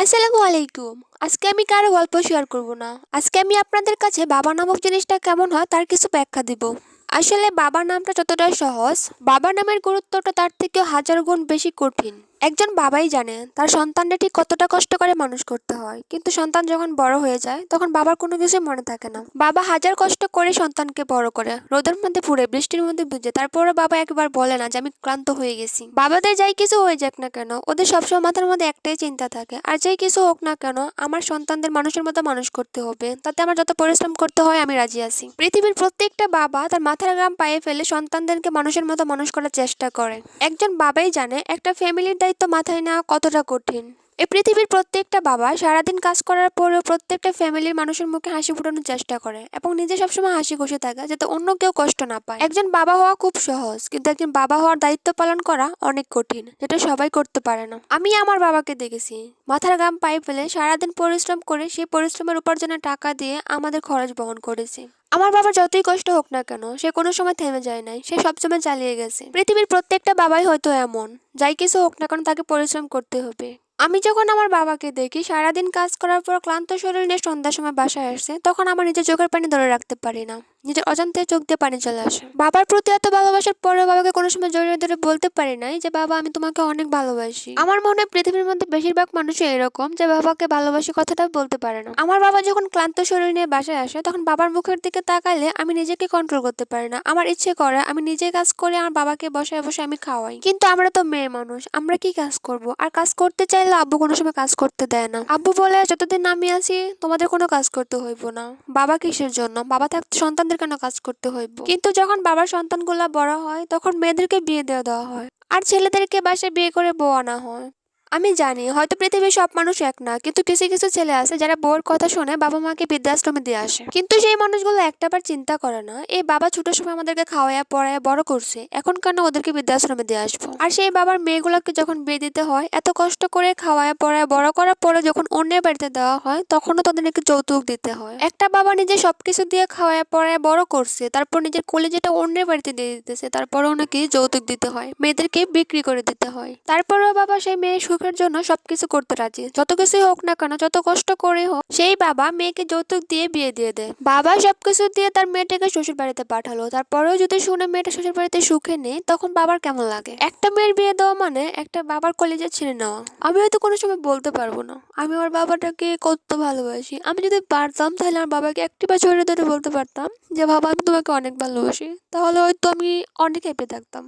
আসসালামু আলাইকুম। আজকে আমি কারো গল্প শেয়ার করব না। আজকে আমি আপনাদের কাছে বাবা নামক জিনিসটা কেমন হয় তার কিছু ব্যাখ্যা দিব। আসলে বাবা নামটা যতটা সহজ, বাবা নামের গুরুত্বটা তার থেকেও হাজার গুণ বেশি কঠিন। একজন বাবাই জানে তার সন্তানটা ঠিক কতটা কষ্ট করে মানুষ করতে হয়, কিন্তু সন্তান যখন বড় হয়ে যায় তখন বাবার কোনো কিছুই মনে থাকে না। বাবা হাজার কষ্ট করে সন্তানকে বড় করে, রোদের মধ্যে পুড়ে বৃষ্টির মধ্যে ভিজে, তারপরে বাবা একবার বলে না যে আমি ক্লান্ত হয়ে গেছি। বাবাদের যাই কিছু হয়ে যাক না কেন, ওদের সবসময় মাথার মধ্যে একটাই চিন্তা থাকে, আর যাই কিছু হোক না কেন আমার সন্তানদের মানুষের মতো মানুষ করতে হবে, তাতে আমার যত পরিশ্রম করতে হয় আমি রাজি আছি। পৃথিবীর প্রত্যেকটা বাবা তার মাথার ঘাম পায়ে ফেলে সন্তানদেরকে মানুষের মতো মানুষ করার চেষ্টা করে। একজন বাবাই জানে একটা ফ্যামিলির দায়িত্ব মাথায় নেওয়া কতটা কঠিন। এই পৃথিবীর প্রত্যেকটা বাবা সারাদিন কাজ করার পরেও প্রত্যেকটা ফ্যামিলির মানুষের মুখে হাসি ফোটানোর চেষ্টা করে এবং নিজে সবসময় হাসি খুশি থাকে, যাতে অন্য কেউ কষ্ট না পায়। একজন বাবা হওয়া খুব সহজ, কিন্তু একজন বাবা হওয়ার দায়িত্ব পালন করা অনেক কঠিন, যেটা সবাই করতে পারে না। আমি আমার বাবাকে দেখেছি মাথার ঘাম পায়ে ফেলে সারাদিন পরিশ্রম করে সেই পরিশ্রমের উপার্জনের টাকা দিয়ে আমাদের খরচ বহন করেছে। আমার বাবা যতই কষ্ট হোক না কেন সে কোনো সময় থেমে যায় নাই, সে সবসময় চালিয়ে গেছে। পৃথিবীর প্রত্যেকটা বাবাই হয়তো এমন, যাই কিছু হোক না কেন তাকে পরিশ্রম করতে হবে। আমি যখন আমার বাবাকে দেখি সারাদিন কাজ করার পর ক্লান্ত শরীর নিয়ে সন্ধ্যার সময় বাসায় আসছে, তখন আমার নিজের চোখের পানি ধরে রাখতে পারি না, নিজের অজান্তে চোখ দিয়ে পানি চলে আসে। বাবার প্রতি এত ভালোবাসার পরেও বাবাকে কোনো সময় জড়িয়ে ধরে বলতে পারি নাই যে বাবা আমি তোমাকে অনেক ভালোবাসি। আমার মনে হয় পৃথিবীর মধ্যে বেশিরভাগ মানুষই এরকম, যে বাবাকে ভালোবাসি কথাটা বলতে পারে না। আমার বাবা যখন ক্লান্ত শরীর নিয়ে বাসায় আসে তখন বাবার মুখের দিকে তাকালে আমি নিজেকে কন্ট্রোল করতে পারি না। আমার ইচ্ছে করে আমি নিজে কাজ করে আমার বাবাকে বসায় বসে আমি খাওয়াই, কিন্তু আমরা তো মেয়ে মানুষ, আমরা কি কাজ করব? আর কাজ করতে চাইলে আব্বু কোনো সময় কাজ করতে দেয় না। আব্বু বলে যতদিন আমি আছি তোমাদের কোনো কাজ করতে হইব না। বাবা কিসের জন্য? বাবা থাকতে সন্তানদের কেন কাজ করতে হইব? কিন্তু যখন বাবার সন্তানগুলা বড় হয় তখন মেয়েদেরকে বিয়ে দিয়ে দেওয়া হয় আর ছেলেদেরকে বাসায় বিয়ে করে বউ আনা হয়। আমি জানি হয়তো পৃথিবীর সব মানুষ এক না, কিন্তু কিছু কিছু ছেলে আছে যারা বউর কথা শুনে বাবা মাকে বৃদ্ধাশ্রমে দিয়ে আসে। কিন্তু সেই মানুষগুলো একটাবার চিন্তা করে না, এই বাবা ছোট সময় আমাদেরকে খাওয়ায়া পড়ায়া বড় করছে, এখন কেন ওদেরকে বৃদ্ধাশ্রমে দিয়ে আসবো? আর সেই বাবার মেয়েগুলোকে যখন বিয়ে দিতে হয়, এত কষ্ট করে খাওয়ায়া পড়ায়া বড় করার পরে যখন অন্যের বাড়িতে দেওয়া হয় তখনও তাদেরকে যৌতুক দিতে হয়। একটা বাবা নিজে সবকিছু দিয়ে খাওয়ায়া পড়ায়া বড় করছে, তারপর নিজের কলিজাটা অন্যের বাড়িতে দিয়ে দিতেছে, তারপরেও নাকি যৌতুক দিতে হয়, মেয়েদেরকে বিক্রি করে দিতে হয়। তারপরেও বাবা সেই মেয়ের সুখের জন্য সবকিছু করতে রাজি, যত কিছুই হোক না কেন, যত কষ্ট করে হোক, সেই বাবা মেয়েকে যৌতুক দিয়ে বিয়ে দিয়ে দেয়। বাবা সবকিছু দিয়ে তার মেয়েটাকে শ্বশুর বাড়িতে পাঠালো, তারপরেও যদি শুনে মেয়েটা শ্বশুর বাড়িতে সুখে নেই, তখন বাবার কেমন লাগে? একটা মেয়ের বিয়ে দেওয়া মানে একটা বাবার কলিজা ছিঁড়ে নেওয়া। আমি হয়তো কোনো সময় বলতে পারবো না আমি আমার বাবাটাকে কত ভালোবাসি। আমি যদি পারতাম তাহলে আমার বাবাকে একটিবার জড়িয়ে ধরে বলতে পারতাম যে বাবা আমি তোমাকে অনেক ভালোবাসি, তাহলে হয়তো আমি অনেক হ্যাপি থাকতাম।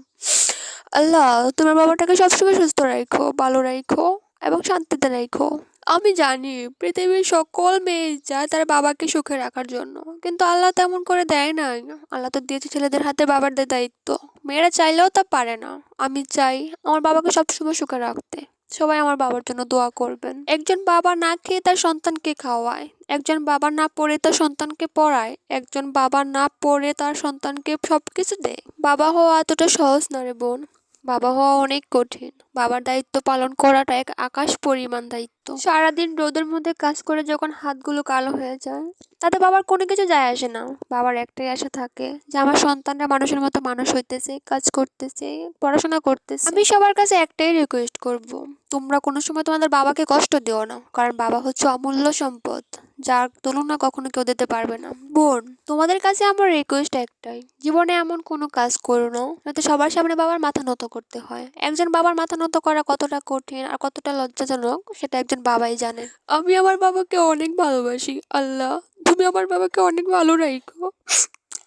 আল্লাহ তোমার বাবাটাকে সবসময় সুস্থ রাখো, ভালো রাখো এবং শান্তিতে রাখো। আমি জানি পৃথিবীর সকল মেয়ে যায় তার বাবাকে সুখে রাখার জন্য, কিন্তু আল্লাহ তেমন করে দেয় নাই। আল্লাহ তো দিয়েছে ছেলেদের হাতে বাবাদের দায়িত্ব, মেয়েরা চাইলেও তা পারে না। আমি চাই আমার বাবাকে সবসময় সুখে রাখতে। সবাই আমার বাবার জন্য দোয়া করবেন। একজন বাবা না খেয়ে তার সন্তানকে খাওয়ায়, একজন বাবা না পড়ে তার সন্তানকে পড়ায়, একজন বাবা না পড়ে তার সন্তানকে সবকিছু দেয়। বাবা হওয়া এতটা সহজ না রে বোন, বাবা হওয়া অনেক কঠিন। বাবার দায়িত্ব পালন করাটা এক আকাশ পরিমাণ দায়িত্ব। সারাদিন রোদের মধ্যে কাজ করে যখন হাতগুলো কালো হয়ে যায়, তাতে বাবার কোনো কিছু যায় আসে না। বাবার একটাই আশা থাকে যে আমার সন্তানরা মানুষের মতো মানুষ হইতেছে, কাজ করতেছে, পড়াশোনা করতেছে। আমি সবার কাছে একটাই রিকোয়েস্ট করব, তোমরা কোনো সময় তোমাদের বাবাকে কষ্ট দিও না, কারণ বাবা হচ্ছে অমূল্য সম্পদ, যার তুলনা কখনো কেউ দিতে পারবে না। বোন, তোমাদের কাছে আমার রিকোয়েস্ট একটাই, জীবনে এমন কোনো কাজ করো না যাতে সবার সামনে বাবার মাথা নত করতে হয়। একজন বাবার মাথা নত করা কতটা কঠিন আর কতটা লজ্জাজনক সেটা একজন বাবাই জানে। আমি আমার বাবাকে অনেক ভালোবাসি। আল্লাহ তুমি আমার বাবাকে অনেক ভালো রাখো।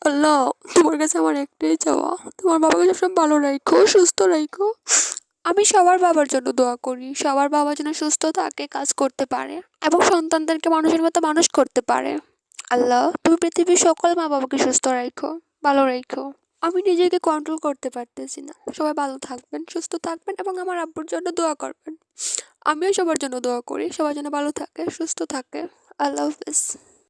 আল্লাহ তোমার কাছে আমার একটাই চাওয়া, তোমার বাবাকে সবসময় ভালো রাখো, সুস্থ রাখো। আমি সবার বাবার জন্য দোয়া করি, সবার বাবা যেন সুস্থ থাকে, কাজ করতে পারে এবং সন্তানদেরকে মানুষের মতো মানুষ করতে পারে। আল্লাহ তুমি পৃথিবীর সকল মা বাবাকে সুস্থ রাখো, ভালো রাখো। আমি নিজেকে কন্ট্রোল করতে পারতেছি না। সবাই ভালো থাকবেন, সুস্থ থাকবেন এবং আমার আব্বুর জন্য দোয়া করবেন। আমিও সবার জন্য দোয়া করি, সবার জন্য ভালো থাকে, সুস্থ থাকে। আল্লাহ হাফেজ।